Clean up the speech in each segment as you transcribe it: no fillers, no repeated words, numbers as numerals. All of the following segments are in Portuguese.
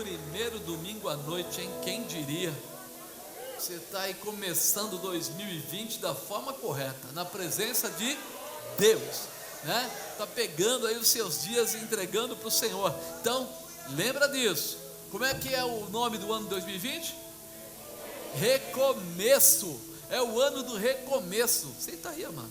Primeiro domingo à noite, hein? Quem diria? Você está aí começando 2020 da forma correta, na presença de Deus, né? Está pegando aí os seus dias e entregando para o Senhor. Então, lembra disso. Como é que é o nome do ano 2020? Recomeço. É o ano do recomeço. Senta aí, mano.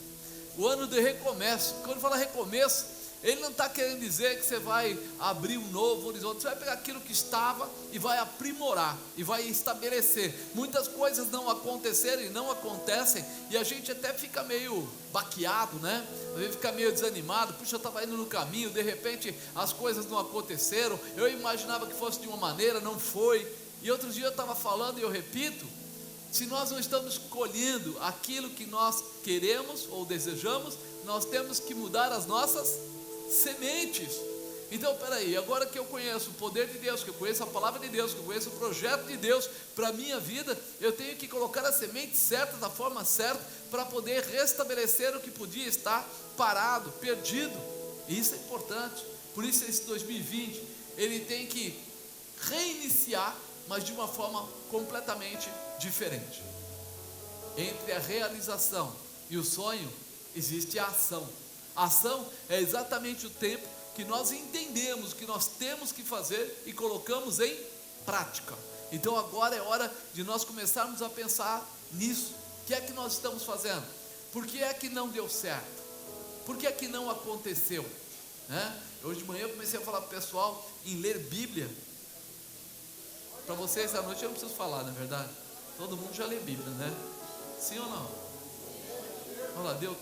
O ano do recomeço. Quando fala recomeço, ele não está querendo dizer que você vai abrir um novo horizonte. Você vai pegar aquilo que estava e vai aprimorar, e vai estabelecer. Muitas coisas não aconteceram e não acontecem, e a gente até fica meio baqueado, né? A gente fica meio desanimado. Puxa, eu estava indo no caminho, de repente as coisas não aconteceram. Eu imaginava que fosse de uma maneira, não foi. E outro dia eu estava falando e eu repito: se nós não estamos colhendo aquilo que nós queremos ou desejamos, nós temos que mudar as nossas sementes. Então, peraí, agora que eu conheço o poder de Deus, que eu conheço a palavra de Deus, que eu conheço o projeto de Deus para a minha vida, eu tenho que colocar a semente certa, da forma certa, para poder restabelecer o que podia estar parado, perdido. E isso é importante. Por isso esse 2020, ele tem que reiniciar, mas de uma forma completamente diferente. Entre a realização e o sonho, existe a ação. A ação é exatamente o tempo que nós entendemos que nós temos que fazer e colocamos em prática. Então agora é hora de nós começarmos a pensar nisso. O que é que nós estamos fazendo? Por que é que não deu certo? Por que é que não aconteceu? Hoje de manhã eu comecei a falar para o pessoal em ler Bíblia. Para vocês à noite eu não preciso falar, não é verdade? Todo mundo já lê Bíblia, né? Sim ou não? Vamos lá, deu?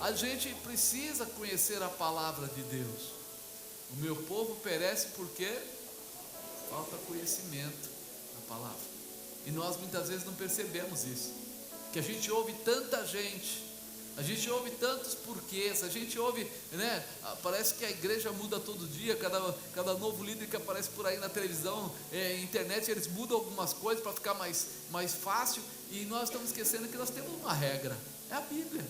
A gente precisa conhecer a palavra de Deus. O meu povo perece porque falta conhecimento da palavra. E nós muitas vezes não percebemos isso. Que a gente ouve tanta gente, a gente ouve tantos porquês, a gente ouve, né? Parece que a igreja muda todo dia, cada novo líder que aparece por aí na televisão, internet, eles mudam algumas coisas para ficar mais fácil. E nós estamos esquecendo que nós temos uma regra, é a Bíblia.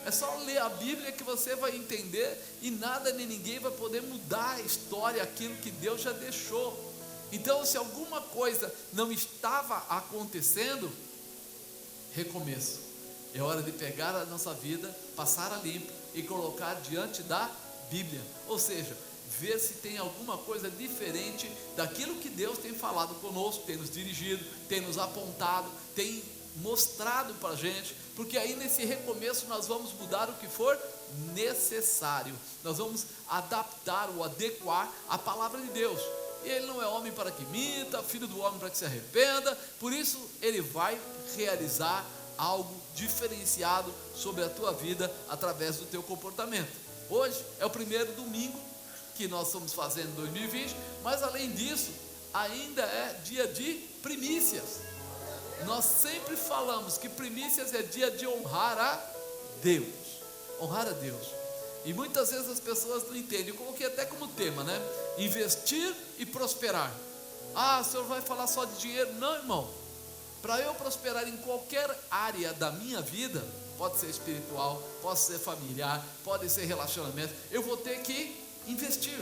É só ler a Bíblia que você vai entender, e nada nem ninguém vai poder mudar a história, aquilo que Deus já deixou. Então, se alguma coisa não estava acontecendo, recomeço. É hora de pegar a nossa vida, passar a limpo e colocar diante da Bíblia. Ou seja, ver se tem alguma coisa diferente daquilo que Deus tem falado conosco, tem nos dirigido, tem nos apontado, tem mostrado para a gente, porque aí nesse recomeço nós vamos mudar o que for necessário, nós vamos adaptar ou adequar a palavra de Deus. E ele não é homem para que minta, filho do homem para que se arrependa. Por isso ele vai realizar algo diferenciado sobre a tua vida através do teu comportamento. Hoje é o primeiro domingo que nós estamos fazendo em 2020, mas além disso ainda é dia de primícias. Nós sempre falamos que primícias é dia de honrar a Deus. Honrar a Deus. E muitas vezes as pessoas não entendem. Eu coloquei até como tema, né? Investir e prosperar. Ah, o senhor vai falar só de dinheiro? Não, irmão. Para eu prosperar em qualquer área da minha vida, pode ser espiritual, pode ser familiar, pode ser relacionamento, eu vou ter que investir.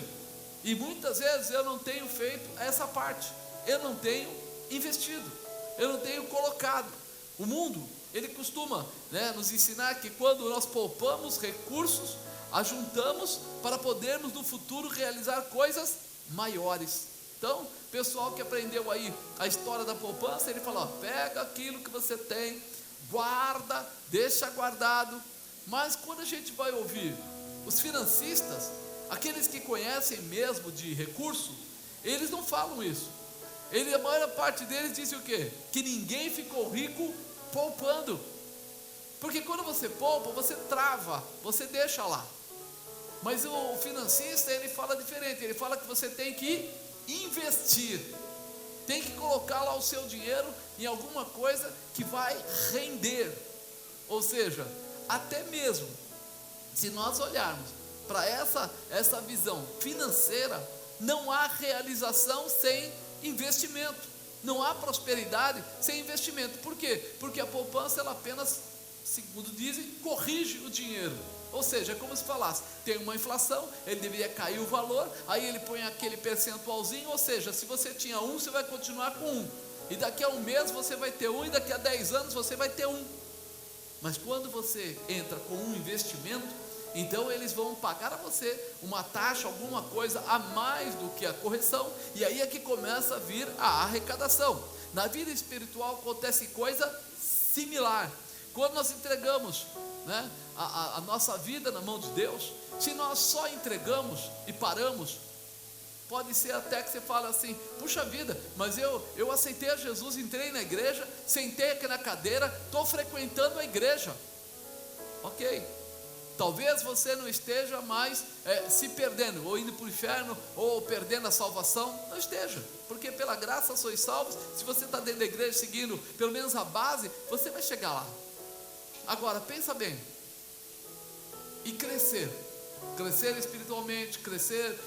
E muitas vezes eu não tenho feito essa parte. Eu não tenho investido. Eu não tenho colocado. O mundo, ele costuma, nos ensinar que quando nós poupamos recursos, ajuntamos para podermos no futuro realizar coisas maiores. Então, pessoal que aprendeu aí a história da poupança, ele fala: pega aquilo que você tem, guarda, deixa guardado. Mas quando a gente vai ouvir os financistas, aqueles que conhecem mesmo de recurso, eles não falam isso. A maior parte deles diz o quê? Que ninguém ficou rico poupando. Porque quando você poupa, você trava, você deixa lá. Mas o financista, ele fala diferente. Ele fala que você tem que investir, tem que colocar lá o seu dinheiro em alguma coisa que vai render. Ou seja, até mesmo se nós olharmos para essa visão financeira, não há realização sem investimento, não há prosperidade sem investimento. Por quê? Porque a poupança, ela apenas, segundo dizem, corrige o dinheiro. Ou seja, é como se falasse, tem uma inflação, ele deveria cair o valor, aí ele põe aquele percentualzinho, ou seja, se você tinha 1, você vai continuar com 1, e daqui a um mês você vai ter 1, e daqui a 10 anos você vai ter 1. Mas quando você entra com um investimento, então eles vão pagar a você uma taxa, alguma coisa a mais do que a correção, e aí é que começa a vir a arrecadação. Na vida espiritual acontece coisa similar. Quando nós entregamos, né, a nossa vida na mão de Deus, se nós só entregamos e paramos, pode ser até que você fale assim, puxa vida, mas eu aceitei a Jesus, entrei na igreja, sentei aqui na cadeira, estou frequentando a igreja. Ok, talvez você não esteja mais se perdendo, ou indo para o inferno, ou perdendo a salvação. Não esteja, porque pela graça sois salvos. Se você está dentro da igreja seguindo pelo menos a base, você vai chegar lá. Agora, pensa bem, e crescer espiritualmente, crescer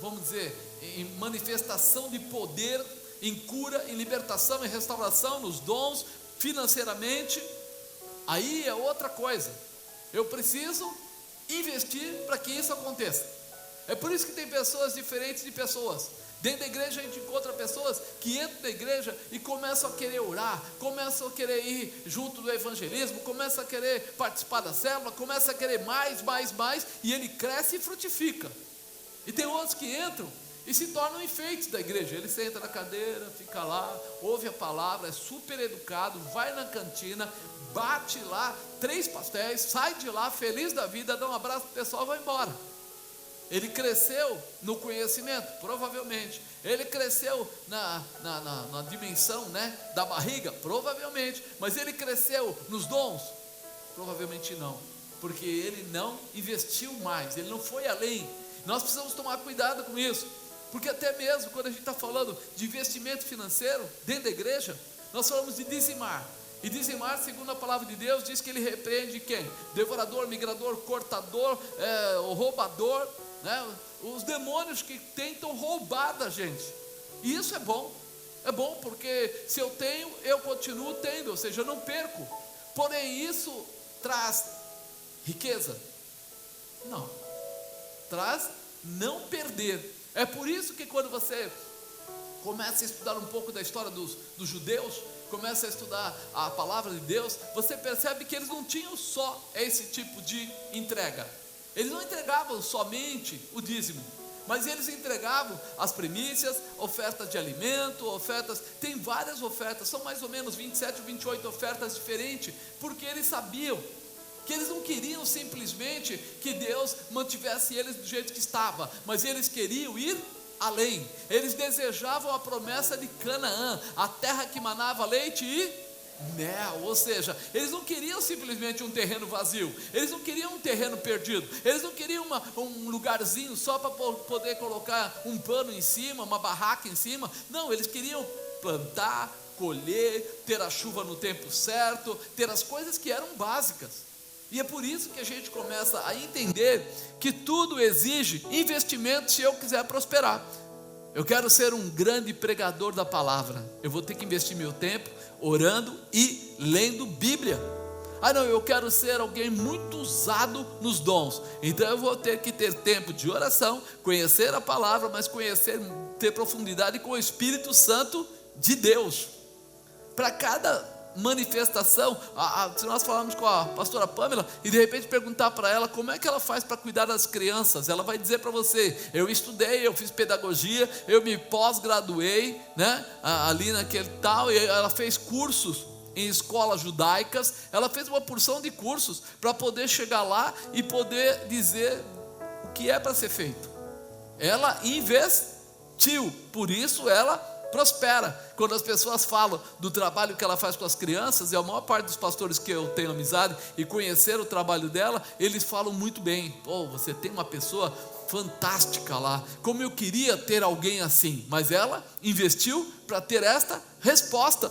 vamos dizer, em manifestação de poder, em cura, em libertação, em restauração, nos dons, financeiramente, aí é outra coisa. Eu preciso investir para que isso aconteça. É por isso que tem pessoas diferentes de pessoas. Dentro da igreja a gente encontra pessoas que entram na igreja e começam a querer orar, começam a querer ir junto do evangelismo, começam a querer participar da célula, começam a querer mais, e ele cresce e frutifica. E tem outros que entram e se tornam enfeites da igreja. Ele senta na cadeira, fica lá, ouve a palavra, é super educado, vai na cantina, bate lá 3 pastéis, sai de lá feliz da vida, dá um abraço pro pessoal e vai embora. Ele cresceu no conhecimento? Provavelmente. Ele cresceu na dimensão, né, da barriga? Provavelmente. Mas ele cresceu nos dons? Provavelmente não, porque ele não investiu mais, ele não foi além. Nós precisamos tomar cuidado com isso, porque até mesmo quando a gente está falando de investimento financeiro dentro da igreja, nós falamos de dizimar. E dizimar, segundo a palavra de Deus, diz que ele repreende quem? Devorador, migrador, cortador, o roubador, né? Os demônios que tentam roubar da gente. E isso é bom porque se eu tenho, eu continuo tendo, ou seja, eu não perco. Porém isso traz riqueza? Não, traz não perder. É por isso que quando você começa a estudar um pouco da história dos judeus, começa a estudar a palavra de Deus, você percebe que eles não tinham só esse tipo de entrega. Eles não entregavam somente o dízimo, mas eles entregavam as primícias, ofertas de alimento, ofertas, tem várias ofertas, são mais ou menos 27 ou 28 ofertas diferentes, porque eles sabiam que eles não queriam simplesmente que Deus mantivesse eles do jeito que estava, mas eles queriam ir além. Eles desejavam a promessa de Canaã, a terra que manava leite e mel. Ou seja, eles não queriam simplesmente um terreno vazio, eles não queriam um terreno perdido, eles não queriam um lugarzinho só para poder colocar um pano em cima, uma barraca em cima. Não, eles queriam plantar, colher, ter a chuva no tempo certo, ter as coisas que eram básicas. E é por isso que a gente começa a entender que tudo exige investimento se eu quiser prosperar. Eu quero ser um grande pregador da palavra, eu vou ter que investir meu tempo orando e lendo Bíblia. Não, eu quero ser alguém muito usado nos dons, então eu vou ter que ter tempo de oração, conhecer a palavra, mas ter profundidade com o Espírito Santo de Deus. Para cada manifestação, se nós falarmos com a pastora Pamela e de repente perguntar para ela como é que ela faz para cuidar das crianças, ela vai dizer para você: eu estudei, eu fiz pedagogia, eu me pós-graduei, né, ali naquele tal, e ela fez cursos em escolas judaicas, ela fez uma porção de cursos para poder chegar lá e poder dizer o que é para ser feito. Ela investiu, por isso ela prospera. Quando as pessoas falam do trabalho que ela faz com as crianças, e a maior parte dos pastores que eu tenho amizade e conhecer o trabalho dela, eles falam muito bem: você tem uma pessoa fantástica lá, como eu queria ter alguém assim. Mas ela investiu para ter esta resposta.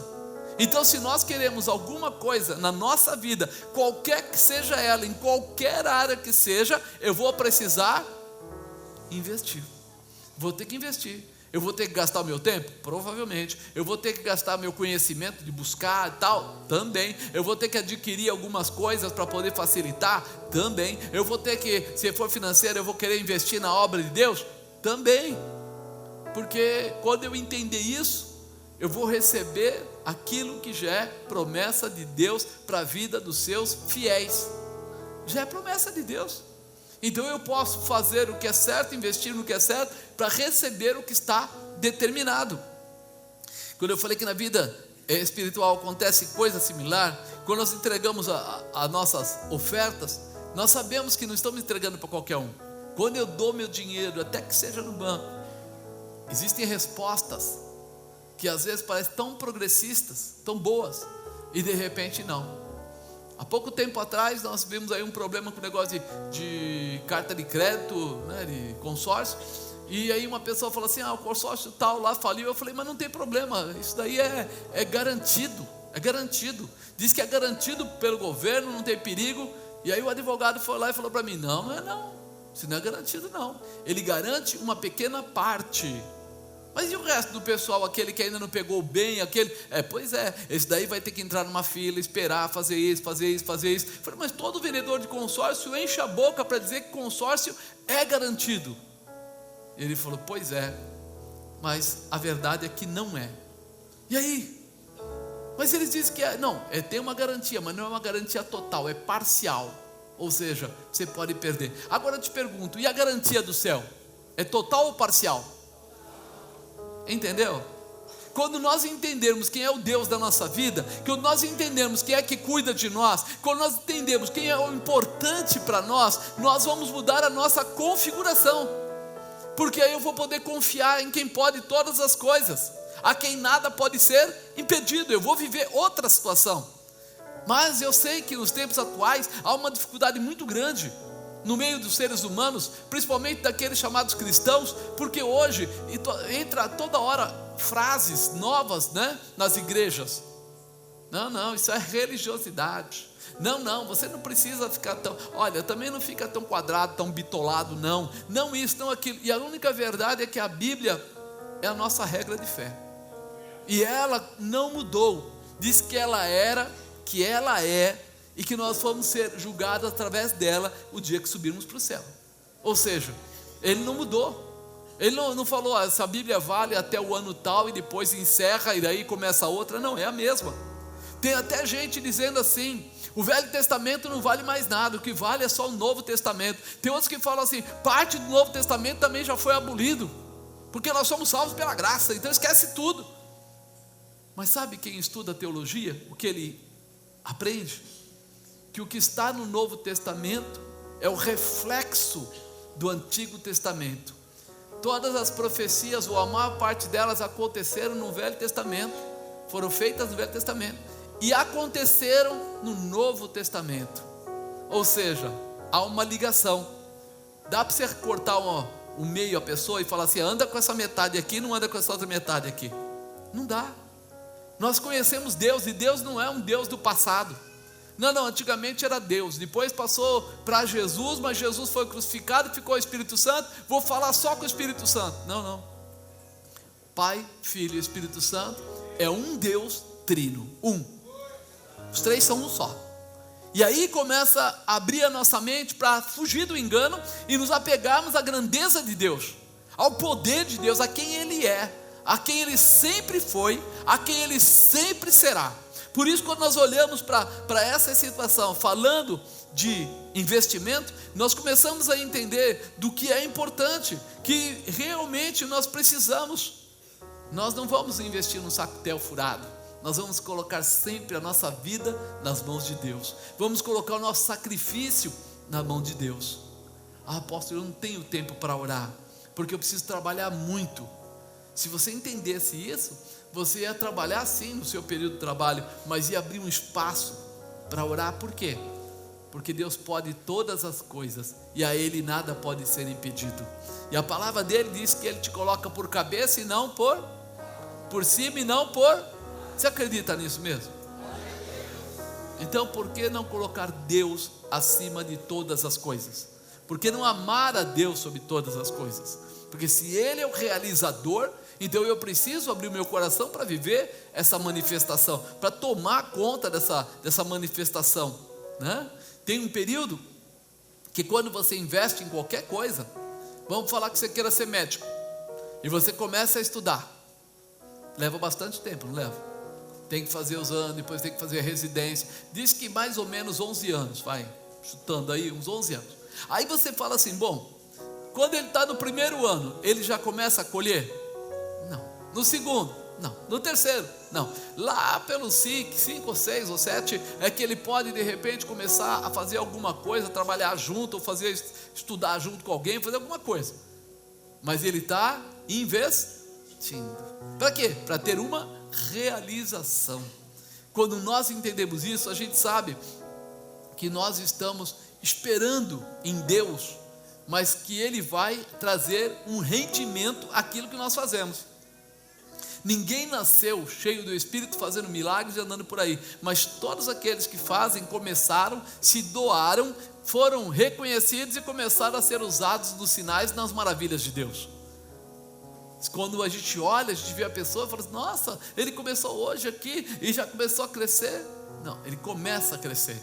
Então, se nós queremos alguma coisa na nossa vida, qualquer que seja ela, em qualquer área que seja, eu vou precisar investir. Vou ter que investir. Eu vou ter que gastar o meu tempo? Provavelmente. Eu vou ter que gastar meu conhecimento de buscar e tal? Também. Eu vou ter que adquirir algumas coisas para poder facilitar? Também. Eu vou ter que, se for financeiro, eu vou querer investir na obra de Deus? Também. Porque quando eu entender isso, eu vou receber aquilo que já é promessa de Deus para a vida dos seus fiéis. Já é promessa de Deus. Então eu posso fazer o que é certo, investir no que é certo, para receber o que está determinado. Quando eu falei que na vida espiritual acontece coisa similar, quando nós entregamos as nossas ofertas, nós sabemos que não estamos entregando para qualquer um. Quando eu dou meu dinheiro, até que seja no banco, existem respostas que às vezes parecem tão progressistas, tão boas, e de repente não. Há pouco tempo atrás nós vimos aí um problema com o negócio de carta de crédito, né, de consórcio. E aí uma pessoa falou assim, o consórcio tal lá faliu. Eu falei, mas não tem problema, isso daí é garantido, é garantido. Diz que é garantido pelo governo, não tem perigo. E aí o advogado foi lá e falou para mim, não é não, isso não é garantido não. Ele garante uma pequena parte. Mas e o resto do pessoal, aquele que ainda não pegou bem, pois é, esse daí vai ter que entrar numa fila, esperar, fazer isso. Eu falei, mas todo vendedor de consórcio enche a boca para dizer que consórcio é garantido. Ele falou, pois é, mas a verdade é que não é. E aí? Mas eles dizem que tem uma garantia, mas não é uma garantia total, é parcial. Ou seja, você pode perder. Agora eu te pergunto, e a garantia do céu? É total ou parcial? Entendeu? Quando nós entendermos quem é o Deus da nossa vida, quando nós entendermos quem é que cuida de nós, quando nós entendemos quem é o importante para nós, nós vamos mudar a nossa configuração, porque aí eu vou poder confiar em quem pode todas as coisas, a quem nada pode ser impedido. Eu vou viver outra situação. Mas eu sei que nos tempos atuais há uma dificuldade muito grande no meio dos seres humanos, principalmente daqueles chamados cristãos, porque hoje entra toda hora frases novas, né, nas igrejas. Não, isso é religiosidade. Não, você não precisa ficar tão, também não fica tão quadrado, tão bitolado, não isso, não aquilo. E a única verdade é que a Bíblia é a nossa regra de fé, e ela não mudou. Diz que ela era, que ela é, e que nós vamos ser julgados através dela o dia que subirmos para o céu. Ou seja, ele não mudou. Ele não falou, essa Bíblia vale até o ano tal e depois encerra e daí começa outra. Não, é a mesma. Tem até gente dizendo assim, o Velho Testamento não vale mais nada, o que vale é só o Novo Testamento. Tem outros que falam assim, parte do Novo Testamento também já foi abolido, porque nós somos salvos pela graça, então esquece tudo. Mas sabe quem estuda teologia, o que ele aprende? Que o que está no Novo Testamento é o reflexo do Antigo Testamento. Todas as profecias, ou a maior parte delas, aconteceram no Velho Testamento, foram feitas no Velho Testamento, e aconteceram no Novo Testamento. Ou seja, há uma ligação. Dá para você cortar o meio a pessoa e falar assim, anda com essa metade aqui, não anda com essa outra metade aqui? Não dá. Nós conhecemos Deus, e Deus não é um Deus do passado. Não, antigamente era Deus, depois passou para Jesus, mas Jesus foi crucificado, ficou o Espírito Santo, vou falar só com o Espírito Santo. Não. Pai, Filho e Espírito Santo é um Deus trino, um. Os três são um só. E aí começa a abrir a nossa mente para fugir do engano e nos apegarmos à grandeza de Deus, ao poder de Deus, a quem Ele é, a quem Ele sempre foi, a quem Ele sempre será. Por isso, quando nós olhamos para essa situação, falando de investimento, nós começamos a entender do que é importante, que realmente nós precisamos. Nós não vamos investir num saco-tel furado, nós vamos colocar sempre a nossa vida nas mãos de Deus, vamos colocar o nosso sacrifício na mão de Deus. Apóstolo, eu não tenho tempo para orar, porque eu preciso trabalhar muito. Se você entendesse isso, você ia trabalhar sim no seu período de trabalho, mas ia abrir um espaço para orar. Por quê? Porque Deus pode todas as coisas, e a Ele nada pode ser impedido. E a palavra dele diz que Ele te coloca por cabeça e não por cima e não por... Você acredita nisso mesmo? Então por que não colocar Deus acima de todas as coisas? Por que não amar a Deus sobre todas as coisas? Porque se Ele é o realizador, então eu preciso abrir o meu coração para viver essa manifestação, para tomar conta dessa manifestação, né? Tem um período que quando você investe em qualquer coisa, vamos falar que você queira ser médico, e você começa a estudar, leva bastante tempo, não leva? Tem que fazer os anos, depois tem que fazer a residência, diz que mais ou menos 11 anos, vai chutando aí, uns 11 anos. Aí você fala assim, bom, quando ele está no primeiro ano, ele já começa a colher? Não. No segundo? Não. No terceiro? Não. Lá pelos 5 ou 6 ou 7 é que ele pode de repente começar a fazer alguma coisa, trabalhar junto, ou estudar junto com alguém, fazer alguma coisa. Mas ele está investindo. Para quê? Para ter uma realização. Quando nós entendemos isso, a gente sabe que nós estamos esperando em Deus, mas que Ele vai trazer um rendimento àquilo que nós fazemos. Ninguém nasceu cheio do Espírito fazendo milagres e andando por aí, mas todos aqueles que fazem, começaram, se doaram, foram reconhecidos e começaram a ser usados nos sinais, nas maravilhas de Deus. Quando a gente olha, a gente vê a pessoa e fala assim, nossa, ele começou hoje aqui e já começou a crescer. Não, ele começa a crescer,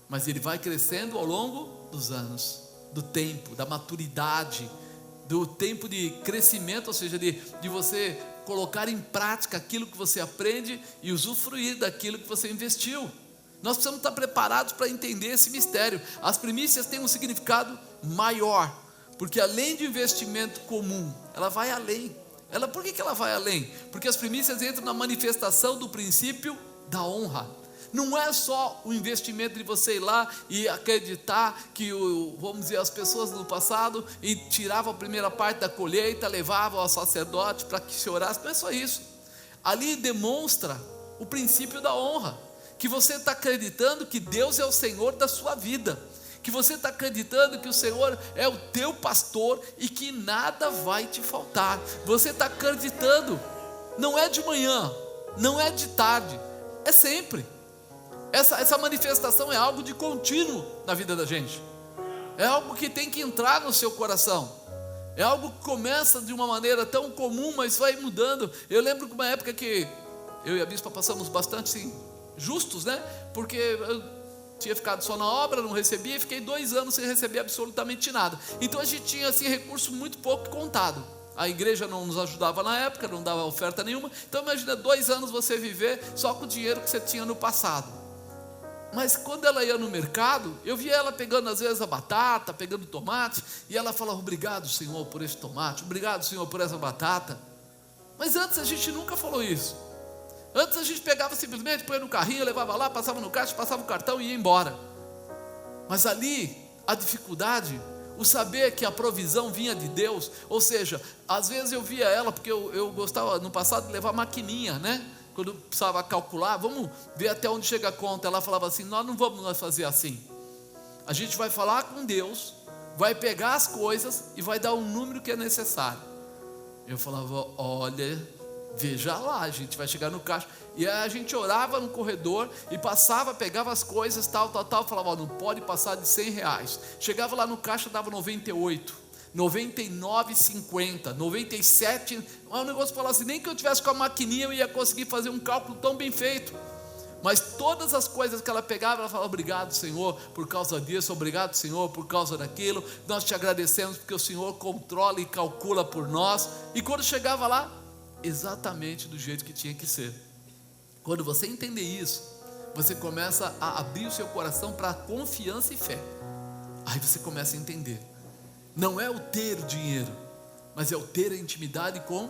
mas ele vai crescendo ao longo dos anos, do tempo, da maturidade, do tempo de crescimento, ou seja, de você colocar em prática aquilo que você aprende e usufruir daquilo que você investiu. Nós precisamos estar preparados para entender esse mistério. As primícias têm um significado maior, porque além de investimento comum, ela vai além. Por que ela vai além? Porque as primícias entram na manifestação do princípio da honra. Não é só o investimento de você ir lá e acreditar que, vamos dizer, as pessoas no passado e tiravam a primeira parte da colheita, levavam ao sacerdote para que se orasse. Não é só isso. Ali demonstra o princípio da honra, que você está acreditando que Deus é o Senhor da sua vida, que você está acreditando que o Senhor é o teu pastor e que nada vai te faltar. Você está acreditando, não é de manhã, não é de tarde, é sempre. Essa manifestação é algo de contínuo na vida da gente, é algo que tem que entrar no seu coração, é algo que começa de uma maneira tão comum, mas vai mudando. Eu lembro que uma época que eu e a bispa passamos bastante assim, justos, né? Porque eu tinha ficado só na obra, não recebia, e fiquei 2 anos sem receber absolutamente nada. Então a gente tinha assim, recurso muito pouco contado. A igreja não nos ajudava na época, não dava oferta nenhuma. Então imagina 2 anos você viver só com o dinheiro que você tinha no passado. Mas quando ela ia no mercado, eu via ela pegando às vezes a batata, pegando tomate, e ela falava, obrigado Senhor por esse tomate, obrigado Senhor por essa batata. Mas antes a gente nunca falou isso. Antes a gente pegava simplesmente, põe no carrinho, levava lá, passava no caixa, passava o cartão e ia embora. Mas ali, a dificuldade, o saber que a provisão vinha de Deus, ou seja, às vezes eu via ela, porque eu gostava no passado de levar maquininha, né? Quando eu precisava calcular, vamos ver até onde chega a conta. Ela falava assim, nós não vamos fazer assim. A gente vai falar com Deus, vai pegar as coisas e vai dar um número que é necessário. Eu falava, olha, veja lá, a gente vai chegar no caixa. E aí a gente orava no corredor e passava, pegava as coisas, tal, falava, não pode passar de R$100. Chegava lá no caixa, dava 98, 99,50, 97. O negócio falava assim, nem que eu tivesse com a maquininha eu ia conseguir fazer um cálculo tão bem feito. Mas todas as coisas que ela pegava, ela falava, obrigado Senhor por causa disso, obrigado Senhor por causa daquilo, nós te agradecemos porque o Senhor controla e calcula por nós. E quando chegava lá, exatamente do jeito que tinha que ser. Quando você entender isso, você começa a abrir o seu coração para confiança e fé. Aí você começa a entender, não é o ter o dinheiro, mas é o ter a intimidade com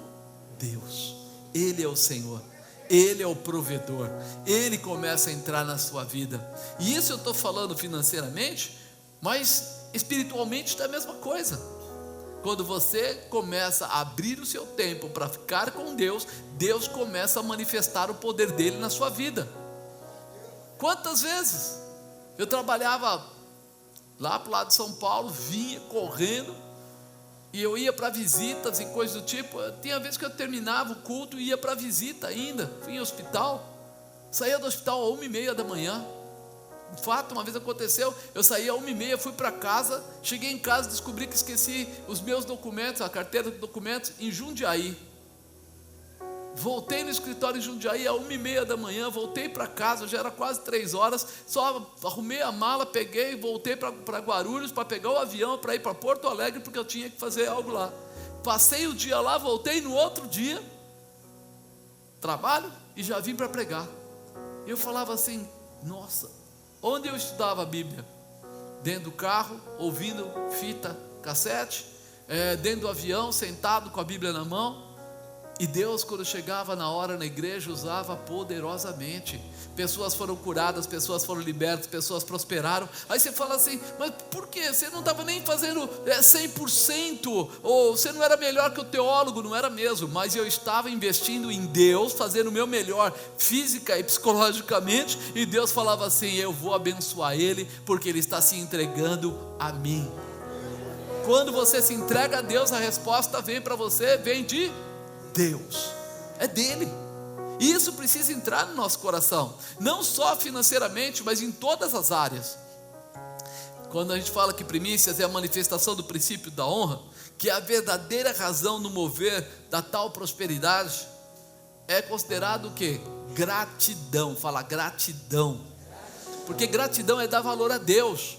Deus. Ele é o Senhor, Ele é o provedor, Ele começa a entrar na sua vida. E isso eu estou falando financeiramente, mas espiritualmente está a mesma coisa. Quando você começa a abrir o seu tempo para ficar com Deus, Deus começa a manifestar o poder dele na sua vida. Quantas vezes eu trabalhava lá para o lado de São Paulo, vinha correndo, e eu ia para visitas e coisas do tipo. Tinha vezes que eu terminava o culto e ia para visita ainda, fui em hospital, saía do hospital às 1h30 da manhã, fato, uma vez aconteceu, eu saí às 1h30, fui para casa, cheguei em casa, descobri que esqueci os meus documentos, a carteira de documentos em Jundiaí. Voltei no escritório em Jundiaí às 1h30 da manhã, voltei para casa, já era quase 3 horas, só arrumei a mala, peguei, voltei para Guarulhos para pegar o avião, para ir para Porto Alegre, porque eu tinha que fazer algo lá. Passei o dia lá, voltei no outro dia, trabalho, e já vim para pregar. Eu falava assim, nossa, onde eu estudava a Bíblia? Dentro do carro, ouvindo fita cassete, dentro do avião, sentado com a Bíblia na mão. E Deus, quando chegava na hora na igreja, usava poderosamente. Pessoas foram curadas, pessoas foram libertas, pessoas prosperaram. Aí você fala assim, mas por quê? Você não estava nem fazendo 100%, ou você não era melhor que o teólogo. Não era mesmo, mas eu estava investindo em Deus, fazendo o meu melhor física e psicologicamente. E Deus falava assim, eu vou abençoar ele, porque ele está se entregando a mim. Quando você se entrega a Deus, a resposta vem para você, vem de Deus, é dele. E isso precisa entrar no nosso coração, não só financeiramente, mas em todas as áreas. Quando a gente fala que primícias é a manifestação do princípio da honra, que é a verdadeira razão no mover da tal prosperidade, é considerado o quê? Gratidão. Fala gratidão, porque gratidão é dar valor a Deus.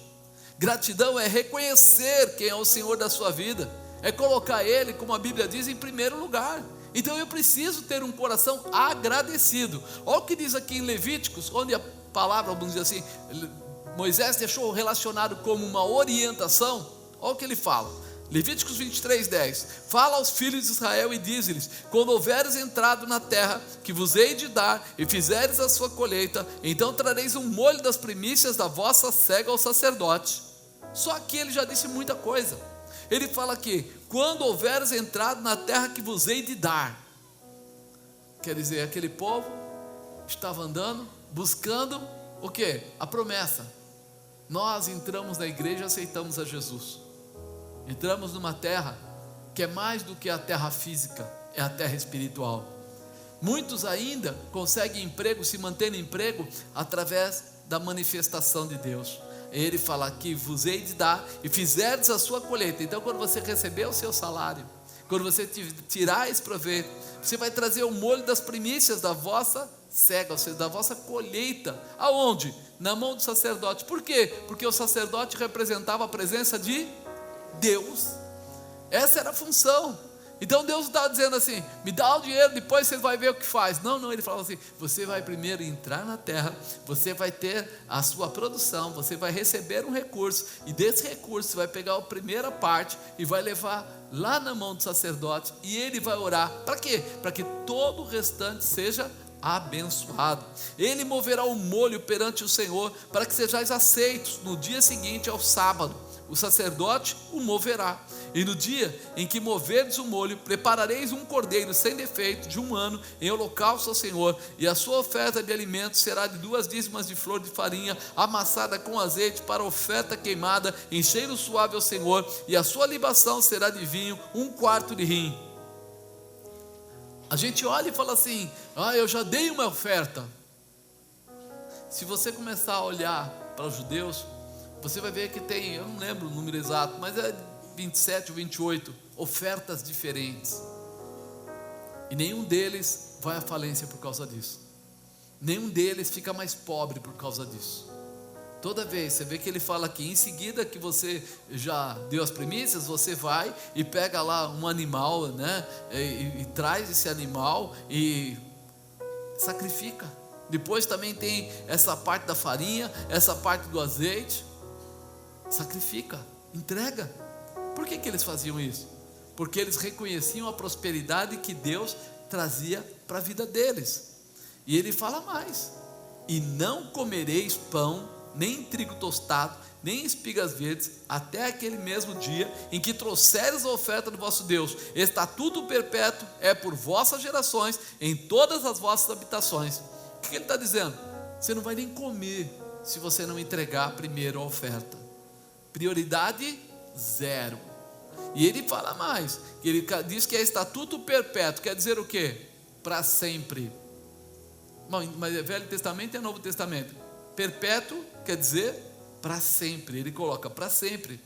Gratidão é reconhecer quem é o Senhor da sua vida, é colocar Ele, como a Bíblia diz, em primeiro lugar. Então eu preciso ter um coração agradecido. Olha o que diz aqui em Levíticos, onde a palavra, vamos dizer assim, Moisés deixou relacionado como uma orientação. Olha o que ele fala, Levíticos 23:10. Fala aos filhos de Israel e diz-lhes: quando houveres entrado na terra que vos hei de dar, e fizeres a sua colheita, então trareis um molho das primícias da vossa cega ao sacerdote. Só que ele já disse muita coisa. Ele fala aqui, quando houveres entrado na terra que vos hei de dar. Quer dizer, aquele povo estava andando, buscando o quê? A promessa. Nós entramos na igreja e aceitamos a Jesus. Entramos numa terra que é mais do que a terra física, é a terra espiritual. Muitos ainda conseguem emprego, se mantêm no emprego através da manifestação de Deus. Ele fala que vos hei de dar e fizerdes a sua colheita. Então quando você receber o seu salário, quando você tirar esse proveito, você vai trazer o molho das primícias da vossa cega, ou seja, da vossa colheita. Aonde? Na mão do sacerdote. Por quê? Porque o sacerdote representava a presença de Deus. Essa era a função. Então Deus estava dizendo assim, me dá o dinheiro, depois você vai ver o que faz. Não, ele falava assim, você vai primeiro entrar na terra, você vai ter a sua produção, você vai receber um recurso, e desse recurso você vai pegar a primeira parte e vai levar lá na mão do sacerdote, e ele vai orar. Para quê? Para que todo o restante seja abençoado. Ele moverá o molho perante o Senhor, para que sejais aceitos no dia seguinte ao sábado. O sacerdote o moverá, e no dia em que moverdes o molho, preparareis um cordeiro sem defeito de 1 ano em holocausto ao Senhor, e a sua oferta de alimento será de 2 dízimos de flor de farinha amassada com azeite para oferta queimada em cheiro suave ao Senhor, e a sua libação será de vinho 1/4 de rim. A gente olha e fala assim, eu já dei uma oferta. Se você começar a olhar para os judeus, você vai ver que tem, eu não lembro o número exato, mas é 27 ou 28 ofertas diferentes. E nenhum deles vai à falência por causa disso. Nenhum deles fica mais pobre por causa disso. Toda vez, você vê que ele fala aqui, em seguida que você já deu as primícias, você vai e pega lá um animal, né? E traz esse animal e sacrifica. Depois também tem essa parte da farinha, essa parte do azeite. Sacrifica, entrega. Por que eles faziam isso? Porque eles reconheciam a prosperidade que Deus trazia para a vida deles. E ele fala mais: e não comereis pão, nem trigo tostado, nem espigas verdes, até aquele mesmo dia em que trouxeres a oferta do vosso Deus. Estatuto perpétuo é por vossas gerações, em todas as vossas habitações. O que ele está dizendo? Você não vai nem comer se você não entregar primeiro a oferta. Prioridade 0. E ele fala mais, ele diz que é estatuto perpétuo, quer dizer o quê? Para sempre. Bom, mas é Velho Testamento e é Novo Testamento? Perpétuo quer dizer para sempre. Ele coloca para sempre.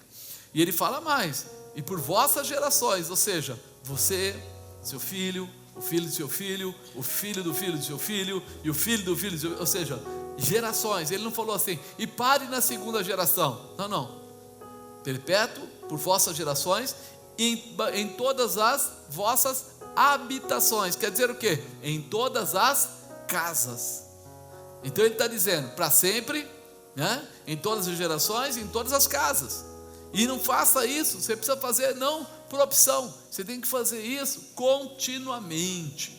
E ele fala mais: e por vossas gerações, ou seja, você, seu filho, o filho do seu filho, o filho do filho do seu filho, e o filho do filho do seu filho, ou seja, gerações. Ele não falou assim, e pare na segunda geração. Não. Perpétuo por vossas gerações, em todas as vossas habitações. Quer dizer o quê? Em todas as casas. Então ele está dizendo, para sempre, né? Em todas as gerações, em todas as casas. E não faça isso, você precisa fazer não por opção, você tem que fazer isso continuamente.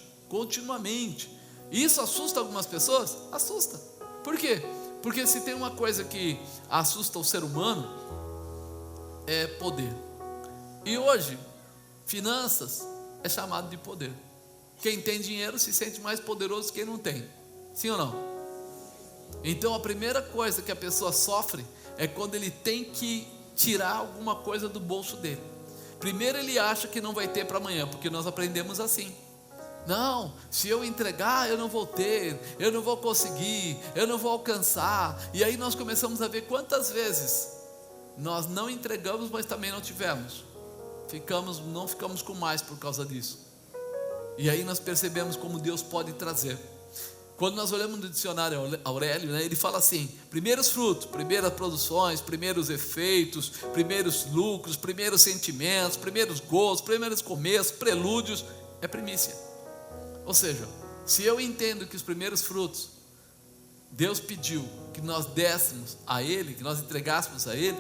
Isso assusta algumas pessoas? Assusta. Por quê? Porque se tem uma coisa que assusta o ser humano, é poder. E hoje, finanças é chamado de poder. Quem tem dinheiro se sente mais poderoso que quem não tem. Sim ou não? Então a primeira coisa que a pessoa sofre é quando ele tem que tirar alguma coisa do bolso dele. Primeiro ele acha que não vai ter para amanhã, porque nós aprendemos assim. Não, se eu entregar eu não vou ter, eu não vou conseguir, eu não vou alcançar. E aí nós começamos a ver quantas vezes nós não entregamos, mas também não tivemos. Não ficamos com mais por causa disso. E aí nós percebemos como Deus pode trazer. Quando nós olhamos no dicionário Aurélio, né, ele fala assim: primeiros frutos, primeiras produções, primeiros efeitos, primeiros lucros, primeiros sentimentos, primeiros gostos, primeiros começos, prelúdios, é primícia. Ou seja, se eu entendo que os primeiros frutos Deus pediu que nós dessemos a Ele, que nós entregássemos a Ele,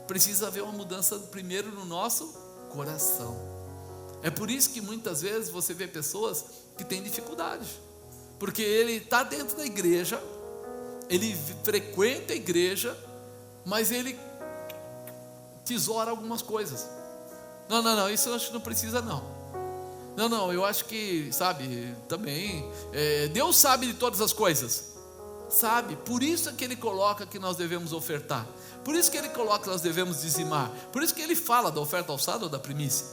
precisa haver uma mudança primeiro no nosso coração. É por isso que muitas vezes você vê pessoas que têm dificuldade, porque ele está dentro da igreja, ele frequenta a igreja, mas ele tesoura algumas coisas. Não, isso eu acho que não precisa não, eu acho que, sabe, também, Deus sabe de todas as coisas, sabe, por isso é que ele coloca que nós devemos ofertar, por isso que ele coloca que nós devemos dizimar, por isso que ele fala da oferta alçada ou da primícia,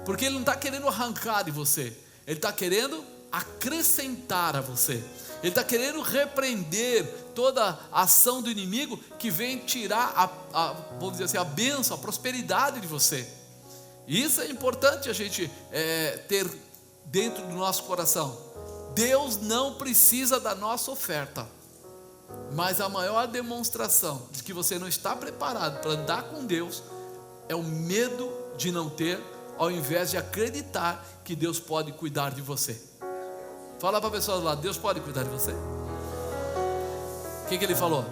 porque ele não está querendo arrancar de você, ele está querendo acrescentar a você, ele está querendo repreender toda a ação do inimigo que vem tirar vamos dizer assim, a bênção, a prosperidade de você. E isso é importante a gente ter dentro do nosso coração. Deus não precisa da nossa oferta, mas a maior demonstração de que você não está preparado para andar com Deus é o medo de não ter, ao invés de acreditar que Deus pode cuidar de você. Fala para a pessoa lá, Deus pode cuidar de você? O que ele falou?